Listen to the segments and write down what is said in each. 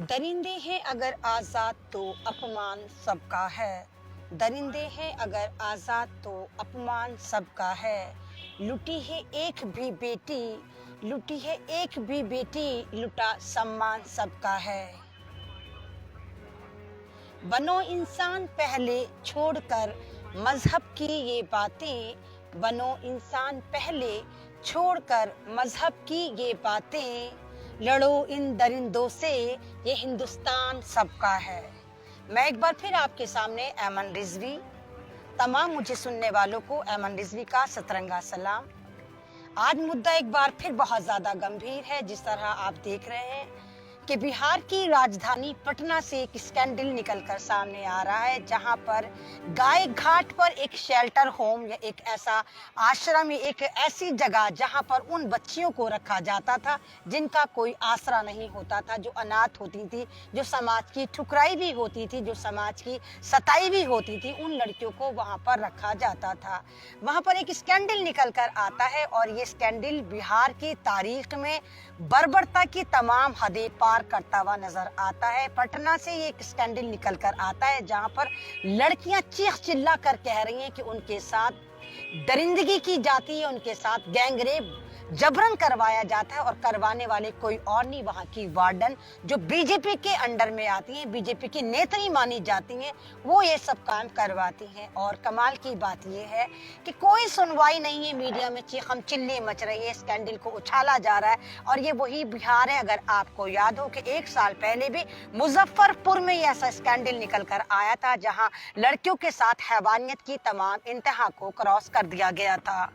दरिंदे हैं अगर आज़ाद तो अपमान सबका है। दरिंदे हैं अगर आज़ाद तो अपमान सबका है। लुटी है एक भी बेटी, लुटी है एक भी बेटी, लुटा सम्मान सबका है। बनो इंसान पहले छोड़कर मजहब की ये बातें, बनो इंसान पहले छोड़कर मजहब की ये बातें, लड़ो इन दरिंदों से ये हिंदुस्तान सबका है। मैं एक बार फिर आपके सामने ऐमन रिजवी, तमाम मुझे सुनने वालों को ऐमन रिजवी का सतरंगा सलाम। आज मुद्दा एक बार फिर बहुत ज़्यादा गंभीर है। जिस तरह आप देख रहे हैं कि बिहार की राजधानी पटना से एक स्कैंडल निकलकर सामने आ रहा है, जहां पर गाय घाट पर एक शेल्टर होम या एक ऐसा आश्रम, एक ऐसी जगह जहां पर उन बच्चियों को रखा जाता था जिनका कोई आसरा नहीं होता था, जो अनाथ होती थी, जो समाज की ठुकराई भी होती थी, जो समाज की सताई भी होती थी, उन लड़कियों को वहां पर रखा जाता था। वहां पर एक स्कैंडल निकल कर आता है और ये स्कैंडल बिहार की तारीख में बर्बरता की तमाम हदें पार करता हुआ नजर आता है। पटना से ये एक स्कैंडल निकल कर आता है जहां पर लड़कियां चीख चिल्ला कर कह रही हैं कि उनके साथ दरिंदगी की जाती है, उनके साथ गैंगरेप जबरन करवाया जाता है, और करवाने वाले कोई और नहीं, वहां की वार्डन जो बीजेपी के अंडर में आती हैं, बीजेपी की नेत्री मानी जाती हैं, वो ये सब काम करवाती हैं। और कमाल की बात ये है कि कोई सुनवाई नहीं है, मीडिया में चीखम चिल्ली मच रही है, स्कैंडल को उछाला जा रहा है। और ये वही बिहार है, अगर आपको याद हो कि 1 साल पहले भी मुजफ्फरपुर में ये ऐसा स्कैंडल निकल कर आया था, जहां लड़कियों के साथ हैवानियत की तमाम इंतहा को क्रॉस कर दिया गया था।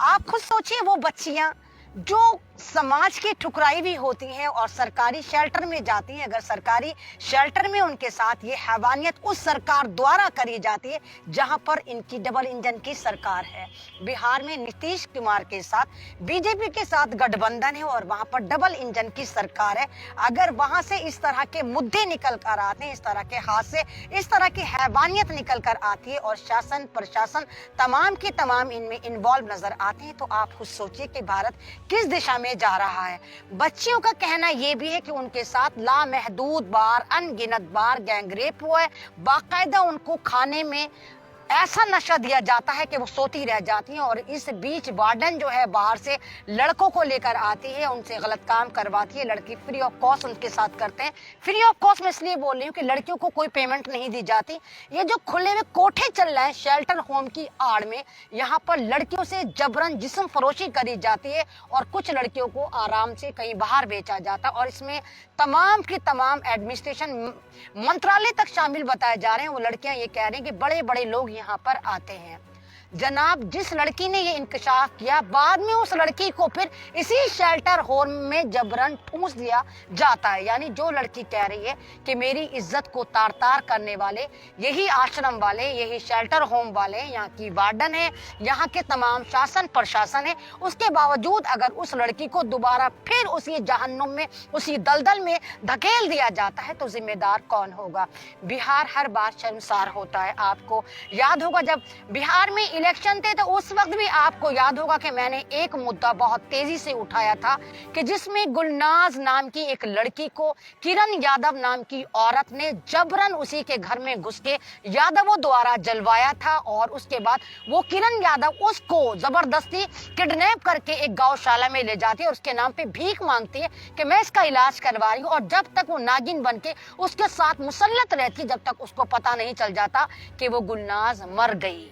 आप खुद सोचिए, वो बच्चियां जो समाज की ठुकराई भी होती हैं और सरकारी शेल्टर में जाती हैं, अगर सरकारी शेल्टर में उनके साथ ये हैवानियत उस सरकार द्वारा करी जाती है जहां पर इनकी डबल इंजन की सरकार है। बिहार में नीतीश कुमार के साथ बीजेपी के साथ गठबंधन है और वहां पर डबल इंजन की सरकार है। अगर वहां से इस तरह के मुद्दे निकल कर आते हैं, इस तरह के हादसे, इस तरह की हैवानियत निकल कर आती है और शासन प्रशासन तमाम के तमाम इनमें इन्वॉल्व नजर आते हैं, तो आप खुद सोचिए कि भारत किस दिशा में जा रहा है। बच्चियों का कहना यह भी है कि उनके साथ लामहदूद बार, अनगिनत बार गैंगरेप हुआ है। बाकायदा उनको खाने में ऐसा नशा दिया जाता है कि वो सोती रह जाती हैं। और इस बीच वार्डन जो है बाहर से लड़कों को लेकर आती है, उनसे गलत काम करवाती है। लड़की फ्री ऑफ कॉस्ट उनके साथ करते हैं। फ्री ऑफ कॉस्ट में इसलिए बोल रही हूँ कि लड़कियों को कोई पेमेंट नहीं दी जाती। ये जो खुले में कोठे चल रहे हैं शेल्टर होम की आड़ में, यहाँ पर लड़कियों से जबरन जिस्म फरोशी करी जाती है और कुछ लड़कियों को आराम से कहीं बाहर बेचा जाता है। और इसमें तमाम की तमाम एडमिनिस्ट्रेशन मंत्रालय तक शामिल बताए जा रहे हैं। वो लड़कियां ये कह रही हैं कि बड़े बड़े लोग यहाँ पर आते हैं। जनाब, जिस लड़की ने ये इंकशाफ किया, बाद में उस लड़की को फिर इसी शेल्टर होम में जबरन ठूंस दिया जाता है। यानी जो लड़की कह रही है कि मेरी इज्जत को तार तार करने वाले यही आश्रम वाले, यही शेल्टर होम वाले, यहाँ की वार्डन है, यहाँ के तमाम शासन प्रशासन है, उसके बावजूद अगर उस लड़की को दोबारा फिर उसी जहन्नुम में, उसी दलदल में धकेल दिया जाता है, तो जिम्मेदार कौन होगा? बिहार हर बार शर्मसार होता है। आपको याद होगा जब बिहार में इलेक्शन थे तो उस वक्त भी आपको याद होगा कि मैंने एक मुद्दा बहुत तेजी से उठाया था कि जिसमें गुलनाज नाम की एक लड़की को किरण यादव नाम की औरत ने जबरन उसी के घर में घुस के यादवों द्वारा जलवाया था। और उसके बाद वो किरण यादव उसको जबरदस्ती किडनैप करके एक गौशाला में ले जाती है और उसके नाम पे भीख मांगती है कि मैं इसका इलाज करवा रही हूँ। और जब तक वो नागिन बन के उसके साथ मुसल्लत रहती, जब तक उसको पता नहीं चल जाता कि वो गुलनाज मर गई।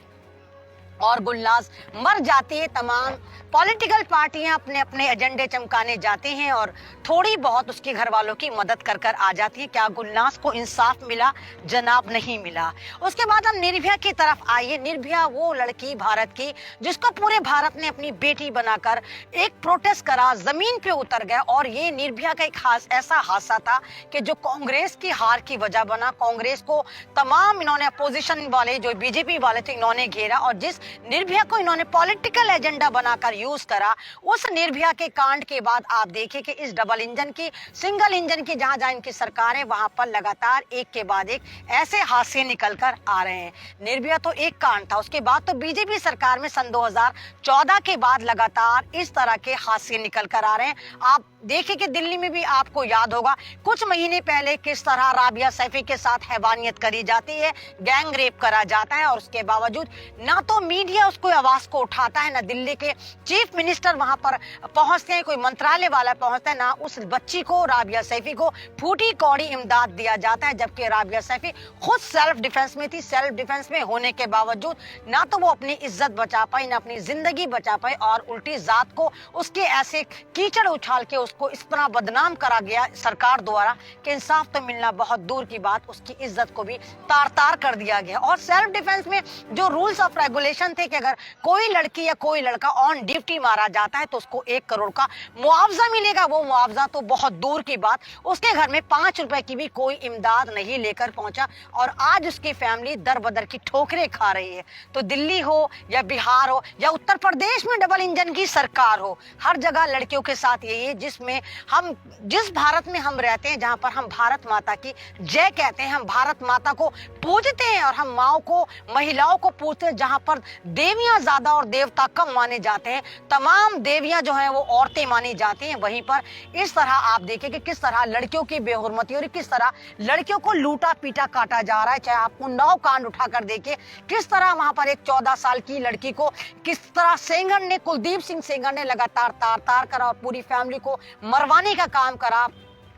और गुलनाज मर जाती है, तमाम पॉलिटिकल पार्टियां अपने अपने एजेंडे चमकाने जाते हैं और थोड़ी बहुत उसके घर वालों की मदद कर कर आ जाती है। क्या गुलनाज को इंसाफ मिला? जनाब, नहीं मिला। उसके बाद हम निर्भया की तरफ आइए। निर्भया वो लड़की भारत की जिसको पूरे भारत ने अपनी बेटी बनाकर एक प्रोटेस्ट करा, जमीन पे उतर गया। और ये निर्भया का एक ऐसा हादसा था कि जो कांग्रेस की हार की वजह बना। कांग्रेस को तमाम इन्होंने अपोजिशन वाले जो बीजेपी वाले थे इन्होंने घेरा और जिस निर्भया को इन्होंने पॉलिटिकल एजेंडा बनाकर यूज करा, उस निर्भया के कांड के बाद आप देखिए कि इस डबल इंजन की, सिंगल इंजन की जहां जहां इनकी सरकार है वहां पर लगातार एक के बाद एक ऐसे हादसे निकल कर आ रहे हैं। निर्भया तो एक कांड था, उसके बाद तो बीजेपी सरकार में सन 2014 के बाद लगातार इस तरह के हादसे निकल कर आ रहे हैं। आप देखिए कि दिल्ली में भी आपको याद होगा कुछ महीने पहले किस तरह राबिया सैफी के साथ हैवानियत करी जाती है, गैंग रेप करा जाता है, और उसके बावजूद ना तो मीडिया उसको आवाज को उठाता है, ना दिल्ली के चीफ मिनिस्टर वहां पर पहुंचते हैं, कोई मंत्रालय वाला पहुंचता है, ना उस बच्ची को राबिया सैफी को फूटी कौड़ी इमदाद दिया जाता है। जबकि राबिया सैफी खुद सेल्फ डिफेंस में थी। सेल्फ डिफेंस में होने के बावजूद ना तो वो अपनी इज्जत बचा पाई, ना अपनी जिंदगी बचा पाई, और उल्टी जात को उसके ऐसे कीचड़ उछाल के उसको इस तरह बदनाम करा गया सरकार द्वारा कि इंसाफ तो मिलना बहुत दूर की बात, उसकी इज्जत को भी तार तार कर दिया गया। और सेल्फ डिफेंस में जो रूल्स ऑफ रेगुलेशन थे कि अगर कोई लड़की या कोई लड़का ऑन ड्यूटी मारा जाता है तो उसको 1 करोड़ का मुआवजा मिलेगा, वो मुआवजा तो बहुत दूर की बात, उसके घर में 5 रुपए की भी कोई इमदाद नहीं लेकर पहुंचा, और आज उसकी फैमिली दर बदर की ठोकरें खा रही है। तो दिल्ली हो या बिहार हो या उत्तर प्रदेश में डबल इंजन की सरकार हो, हर जगह लड़कियों के साथ यही है, जिसमें हम जिस भारत में हम रहते हैं, जहां पर हम भारत माता की जय कहते हैं, हम भारत माता को पूजते हैं और हम माओ को, महिलाओं को पूजते हैं, जहां पर देवियां ज्यादा और देवता कम माने जाते हैं, तमाम देवियां जो हैं वो औरतें मानी जाती हैं, वहीं पर इस तरह आप देखें कि किस तरह लड़कियों की बेहुरमती और किस तरह लड़कियों को लूटा पीटा काटा जा रहा है। चाहे आप उन्नाव कांड उठाकर देखिए, किस तरह वहां पर एक 14 साल की लड़की को किस तरह सेंगर ने, कुलदीप सिंह सेंगर ने लगातार तार तार करा और पूरी फैमिली को मरवाने का काम करा,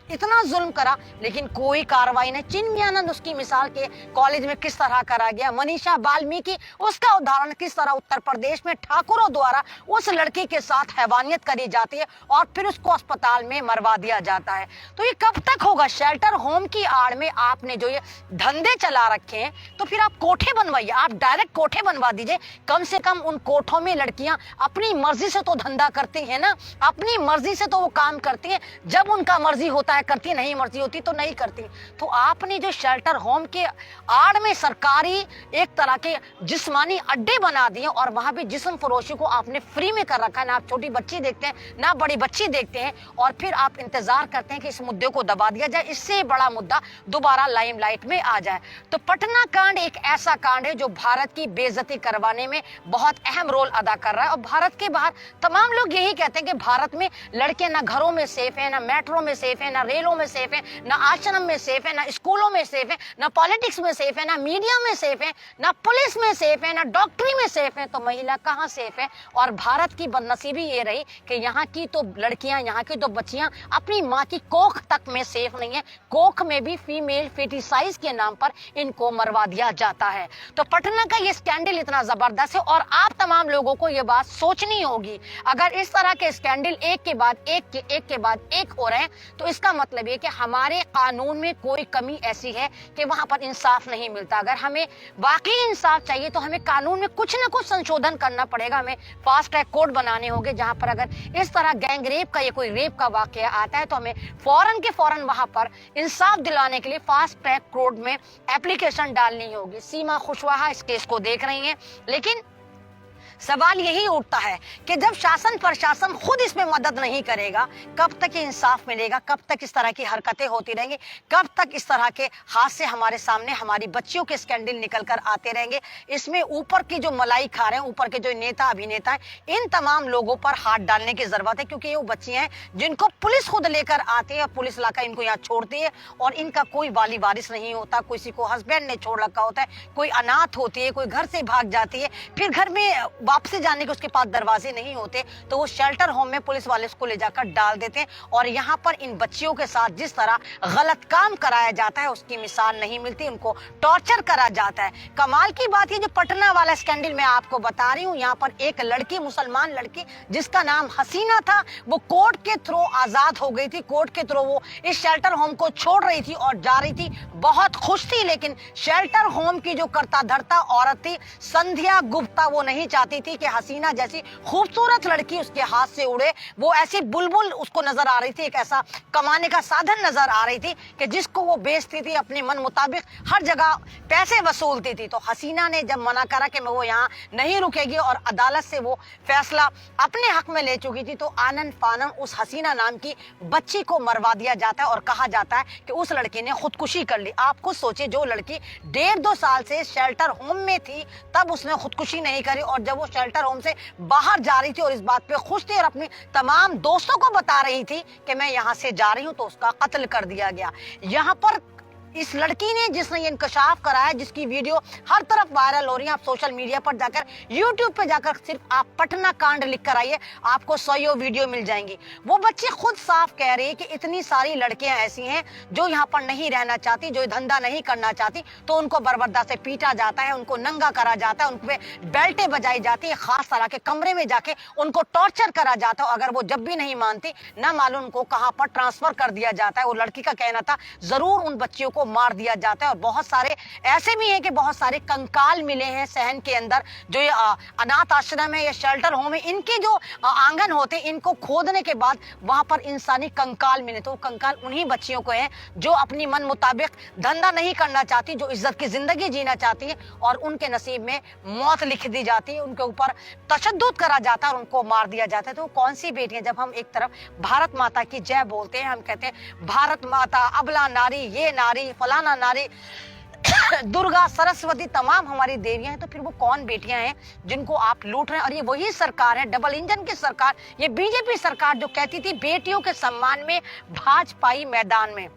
इतना जुल्म करा, लेकिन कोई कार्रवाई नहीं। चिन्मयानंद उसकी मिसाल के कॉलेज में किस तरह करा गया, मनीषा वाल्मीकि उसका उदाहरण, किस तरह उत्तर प्रदेश में ठाकुरों द्वारा उस लड़की के साथ हैवानियत करी जाती है और फिर उसको अस्पताल में मरवा दिया जाता है। तो ये कब तक होगा? शेल्टर होम की आड़ में आपने जो ये धंधे चला रखे हैं, तो फिर आप कोठे बनवाइए, आप डायरेक्ट कोठे बनवा दीजिए। कम से कम उन कोठों में लड़कियां अपनी मर्जी से तो धंधा करती है ना, अपनी मर्जी से तो वो काम करती है, जब उनका मर्जी होता है करती, नहीं मर्जी होती तो नहीं करती। तो आपने जो शेल्टर होम के आड़ में सरकारी एक तरह के जिस्मानी अड्डे बना दिए और वहां भी जिस्म फरोशी को आपने फ्री में कर रखा है। ना आप छोटी बच्ची देखते हैं, ना बड़ी बच्ची देखते हैं, और फिर आप इंतजार करते हैं कि इस मुद्दे को दबा दिया जाए, इससे बड़ा मुद्दा दोबारा लाइमलाइट में आ जाए। तो पटना कांड एक ऐसा कांड है जो भारत की बेइज्जती करवाने में बहुत अहम रोल अदा कर रहा है। और भारत के बाहर तमाम लोग यही कहते हैं कि भारत में लड़कियां ना घरों में सेफ है, ना मेट्रो में सेफ है, ना रेलों में सेफ है, ना आश्रम में सेफ है, ना स्कूलों में सेफ है, ना पॉलिटिक्स में सेफ है, ना मीडिया में सेफ है, ना पुलिस में सेफ है, ना डॉक्टरी में सेफ है। तो महिला कहाँ सेफ है? और भारत की बदनसीबी ये रही कि यहाँ की तो लड़कियां, यहाँ की तो बच्चियां अपनी माँ की कोख तक में सेफ नहीं है, कोख में भी फीमेल फेटिसाइज के नाम पर इनको मरवा दिया जाता है। तो पटना का ये स्कैंडल इतना जबरदस्त है और आप तमाम लोगों को ये बात सोचनी होगी। अगर इस तरह के स्कैंडल एक के बाद एक हो रहे हैं तो इसका मतलब ये कि हमारे कानून में कोई कमी ऐसी है कि वहां पर इंसाफ नहीं मिलता। अगर हमें वाकई इंसाफ चाहिए तो हमें कानून में कुछ ना कुछ संशोधन करना पड़ेगा। हमें फास्ट ट्रैक कोड बनाने होंगे जहां पर अगर इस तरह गैंग रेप का या कोई रेप का वाकया आता है तो हमें फौरन के फौरन वहां पर इंसाफ दिलाने के लिए फास्ट ट्रैक कोड में एप्लीकेशन डालनी होगी। सीमा खुशवाहा इस केस को देख रही हैं, लेकिन सवाल यही उठता है कि जब शासन प्रशासन खुद इसमें मदद नहीं करेगा, कब तक ये इंसाफ मिलेगा? कब तक इस तरह की हरकतें होती रहेंगी? कब तक इस तरह के हादसे हमारे सामने, हमारी बच्चियों के स्कैंडल निकल कर आते रहेंगे? इसमें ऊपर की जो मलाई खा रहे हैं, ऊपर के जो नेता अभिनेता हैं, इन तमाम लोगों पर हाथ डालने की जरूरत है, क्योंकि ये वो बच्चियां हैं जिनको पुलिस खुद लेकर आती है, पुलिस लाकर इनको यहाँ छोड़ती है और इनका कोई वाली वारिस नहीं होता। किसी को हस्बैंड ने छोड़ रखा होता है, कोई अनाथ होती है, कोई घर से भाग जाती है, फिर घर में वापसी जाने के उसके पास दरवाजे नहीं होते, तो वो शेल्टर होम में पुलिस वाले उसको ले जाकर डाल देते हैं। और यहाँ पर इन बच्चियों के साथ जिस तरह गलत काम कराया जाता है उसकी मिसाल नहीं मिलती, उनको टॉर्चर करा जाता है। कमाल की बात ये जो पटना वाला स्कैंडल मैं आपको बता रही हूँ, यहाँ पर एक लड़की, मुसलमान लड़की जिसका नाम हसीना था, वो कोर्ट के थ्रू आजाद हो गई थी। कोर्ट के थ्रू वो इस शेल्टर होम को छोड़ रही थी और जा रही थी, बहुत खुश थी। लेकिन शेल्टर होम की जो करता धरता औरत थी, संध्या गुप्ता, वो नहीं चाहती थी कि हसीना जैसी खूबसूरत लड़की उसके हाथ से उड़े। वो ऐसी बुलबुल उसको नजर आ रही थी, एक ऐसा कमाने का साधन नजर आ रही थी कि जिसको वो बेचती थी, अपने मन मुताबिक हर जगह पैसे वसूलती थी। तो हसीना ने जब मना करा कि मैं वो यहाँ नहीं रुकेगी और अदालत से वो फैसला अपने हक में ले चुकी थी, तो आनन फानन उस हसीना नाम की बच्ची को मरवा दिया जाता है और कहा जाता है कि उस लड़की ने खुदकुशी कर ली। आप खुद सोचिए, जो लड़की 1.5-2 साल से शेल्टर होम में थी तब उसने खुदकुशी नहीं करी, और जब वो शेल्टर होम से बाहर जा रही थी और इस बात पे खुश थी और अपनी तमाम दोस्तों को बता रही थी कि मैं यहाँ से जा रही हूँ, तो उसका कत्ल कर दिया गया। यहाँ पर इस लड़की ने जिसने ये इंकशाफ कराया, जिसकी वीडियो हर तरफ वायरल हो रही है, आप सोशल मीडिया पर जाकर, यूट्यूब पे जाकर सिर्फ आप पटना कांड लिख कर आइए, आपको 100 वीडियो मिल जाएंगी। वो बच्ची खुद साफ कह रही है कि इतनी सारी लड़कियां ऐसी हैं जो यहाँ पर नहीं रहना चाहती, जो धंधा नहीं करना चाहती, तो उनको बर्बरदा से पीटा जाता है, उनको नंगा करा जाता है, उन पे बेल्टें बजाई जाती है, खास तरह के कमरे में जाके उनको टॉर्चर करा जाता है। अगर वो जब भी नहीं मानती, ना मालूम उनको कहाँ पर ट्रांसफर कर दिया जाता है। वो लड़की का कहना था जरूर उन बच्चियों को मार दिया जाता है। और बहुत सारे ऐसे भी हैं कि बहुत सारे कंकाल मिले हैं सहन के अंदर, जो ये अनाथ आश्रम है या शेल्टर होम है, इनके जो आंगन होते हैं, इनको खोदने के बाद वहां पर इंसानी कंकाल मिले। तो वो कंकाल उन्हीं बच्चियों को हैं जो अपनी मन मुताबिक धंधा नहीं करना चाहती, जो इज्जत की जिंदगी जीना चाहती है, और उनके नसीब में मौत लिख दी जाती है, उनके ऊपर तशद्दुद करा जाता है और उनको मार दिया जाता है। तो कौन सी बेटियां, जब हम एक तरफ भारत माता की जय बोलते हैं, हम कहते हैं भारत माता, अबला नारी, ये नारी, फलाना नारी, दुर्गा, सरस्वती, तमाम हमारी देवियां हैं, तो फिर वो कौन बेटियां हैं जिनको आप लूट रहे हैं? और ये वही सरकार है, डबल इंजन की सरकार, ये बीजेपी सरकार जो कहती थी बेटियों के सम्मान में भाजपाई मैदान में,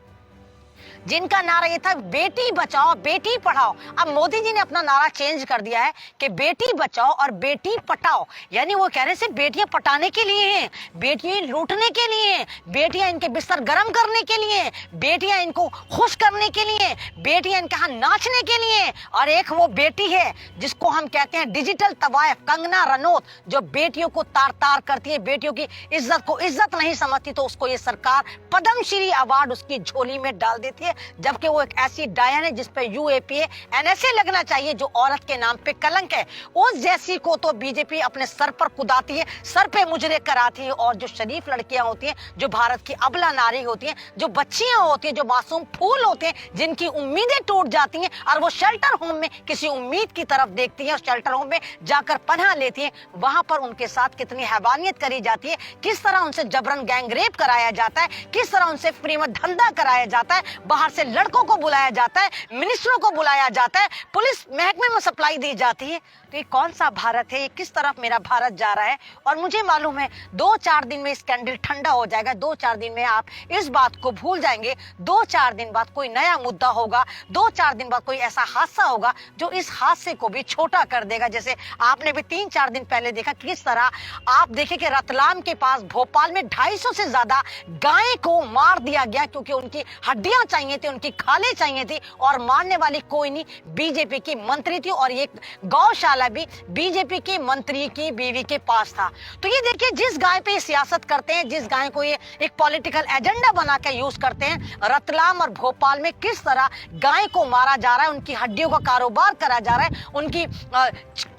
जिनका नारा ये था बेटी बचाओ बेटी पढ़ाओ। अब मोदी जी ने अपना नारा चेंज कर दिया है कि बेटी बचाओ और बेटी पटाओ। यानी वो कह रहे हैं सिर्फ बेटियां पटाने के लिए हैं, बेटियां लूटने के लिए हैं, बेटियां इनके बिस्तर गर्म करने के लिए हैं, बेटियां इनको खुश करने के लिए, बेटियां इनके यहाँ नाचने के लिए। और एक वो बेटी है जिसको हम कहते हैं डिजिटल तवायफ, कंगना रनौत, जो बेटियों को तार तार करती है, बेटियों की इज्जत को इज्जत नहीं समझती, तो उसको ये सरकार पद्मश्री अवार्ड उसकी झोली में डाल देती है, जबकि वो एक ऐसी डायन है जिस पे यूएपीए एनएसए लगना चाहिए, जो औरत के नाम पे कलंक है। उस जैसी को तो बीजेपी अपने सर पर कुदाती है, सर पे मुजरे कराती है। और जो शरीफ लड़कियां होती हैं, जो भारत की अबला नारी होती हैं, जो बच्चियां होती हैं, जो मासूम फूल होते हैं, जिनकी उम्मीदें टूट जाती हैं और वो शेल्टर होम में किसी उम्मीद की तरफ देखती हैं और शेल्टर होम में जाकर पनाह लेती हैं, वहां पर उनके साथ कितनी हैवानियत करी जाती है, किस तरह उनसे जबरन गैंग रेप कराया जाता है, किस तरह उनसे फ्री में धंधा कराया जाता है, बाहर से लड़कों को बुलाया जाता है, मिनिस्टरों को बुलाया जाता है, पुलिस महकमे में सप्लाई दी जाती है। तो ये कौन सा भारत है? ये किस तरफ मेरा भारत जा रहा है? और मुझे मालूम है 2-4 दिन में स्कैंडल ठंडा हो जाएगा, 2-4 दिन में आप इस बात को भूल जाएंगे, 2-4 दिन बाद कोई नया मुद्दा होगा, 2-4 दिन बाद कोई ऐसा हादसा होगा जो इस हादसे को भी छोटा कर देगा। जैसे आपने भी 3-4 दिन पहले देखा किस तरह, आप देखें कि रतलाम के पास भोपाल में 250 से ज्यादा गाय को मार दिया गया क्योंकि उनकी हड्डियां चाहिए थी, उनकी खालें चाहिए थी, और मारने वाली कोई नहीं, बीजेपी की मंत्री थी, और ये गौशाला भी बीजेपी के मंत्री की बीवी के पास था। तो ये देखिए, जिस गाय पे सियासत करते हैं, जिस गाय को ये एक पॉलिटिकल एजेंडा बना के यूज करते हैं, रतलाम और भोपाल में किस तरह गाय को मारा जा रहा है, उनकी हड्डियों का कारोबार करा जा रहा है, उनकी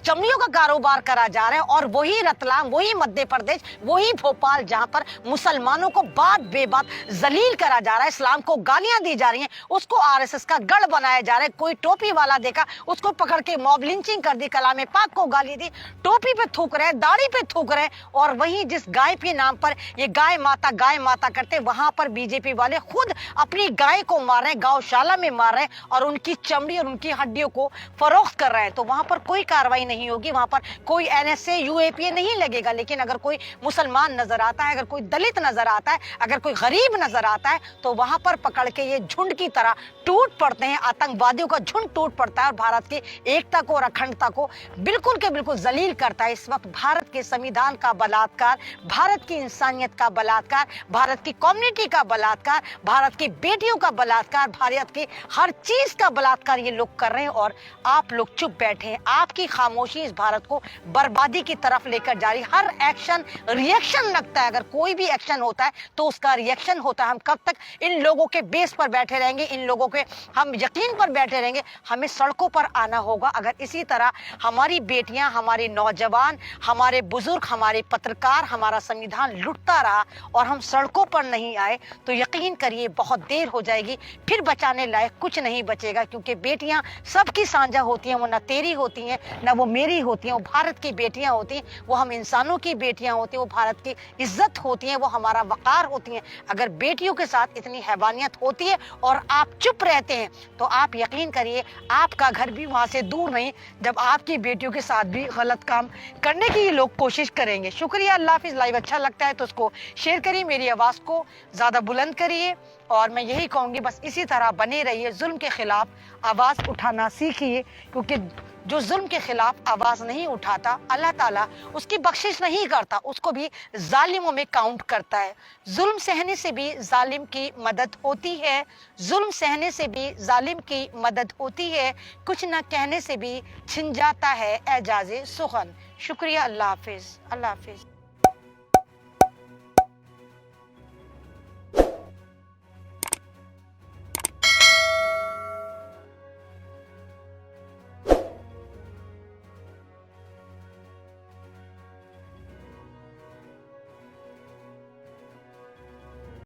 चमड़ियों का कारोबार करा जा रहा है। और वही रतलाम, वही मध्य प्रदेश, वही भोपाल जहां पर मुसलमानों को बात बेबात जलील करा जा रहा है, इस्लाम को गालियां दी जा रही हैं, उसको आरएसएस का गढ़ बनाया जा रहा है। कोई टोपी वाला देखा, उसको पकड़ के मॉब लिंचिंग कर दी, कलाम पाक को गाली दी, टोपी पे थूक रहे, दाढ़ी पे थूक रहे। और वहीं जिस गाय के नाम पर ये गाय माता करते, वहां पर बीजेपी वाले खुद अपनी गाय को मार रहे हैं, गौशाला में मार रहे हैं, और उनकी चमड़ी और उनकी हड्डियों को फरोख्त कर रहे हैं। तो वहां पर कोई कार्रवाई नहीं होगी, वहां पर कोई एनएसए यूएपीए नहीं लगेगा। लेकिन अगर कोई मुसलमान नजर आता है, अगर कोई दलित नजर आता है, अगर कोई गरीब नजर आता है, तो वहां पर पकड़ के ये झुंड की तरह टूट पड़ते हैं, आतंकवादियों का झुंड टूट पड़ता है और भारत की एकता को और अखंडता को बिल्कुल के बिल्कुल जलील करता है। इस वक्त भारत के संविधान का बलात्कार, भारत की इंसानियत का बलात्कार, भारत की कम्युनिटी का बलात्कार, भारत की बेटियों का बलात्कार, भारत की हर चीज का बलात्कार ये लोग कर रहे हैं, और आप लोग चुप बैठे हैं। आपकी खामोशी इस भारत को बर्बादी की तरफ लेकर जा रही। हर एक्शन रिएक्शन लगता है, अगर कोई भी एक्शन होता है तो उसका रिएक्शन होता है। हम कब तक इन लोगों के बेस पर बैठे रहेंगे, इन लोगों के हम यकीन पर बैठे रहेंगे? हमें सड़कों पर आना होगा। अगर इसी तरह हमारी बेटियां, हमारे नौजवान, हमारे बुजुर्ग, हमारे पत्रकार, हमारा संविधान लुटता रहा और हम सड़कों पर नहीं आए, तो यकीन करिए बहुत देर हो जाएगी, फिर बचाने लायक कुछ नहीं बचेगा। क्योंकि बेटियां सबकी साझा होती हैं, वो ना तेरी होती हैं ना वो मेरी होती हैं, वो भारत की बेटियां होती हैं, वो हम इंसानों की बेटियां होती हैं, वो भारत की इज्जत होती हैं, वो हमारा वकार होती हैं। अगर बेटियों के साथ इतनी हैवानियत होती है और आप चुप रहते हैं तो आप यकीन करिए आपका घर भी वहाँ से दूर नहीं, जब आपकी बेटियों के साथ भी गलत काम करने की ये लोग कोशिश करेंगे। शुक्रिया, अल्लाह हाफिज़। लाइव अच्छा लगता है तो उसको शेयर करिए, मेरी आवाज़ को ज़्यादा बुलंद करिए और मैं यही कहूँगी बस इसी तरह बने रहिए, जुल्म के ख़िलाफ़ आवाज़ उठाना सीखिए, क्योंकि जो जुल्म के खिलाफ आवाज़ नहीं उठाता अल्लाह ताला उसकी बख्शिश नहीं करता, उसको भी जालिमों में काउंट करता है। जुल्म सहने से भी जालिम की मदद होती है, जुल्म सहने से भी जालिम की मदद होती है, कुछ न कहने से भी छिन जाता है एजाज़े सुखन। शुक्रिया, अल्लाह हाफिज़, अल्लाह हाफिज़।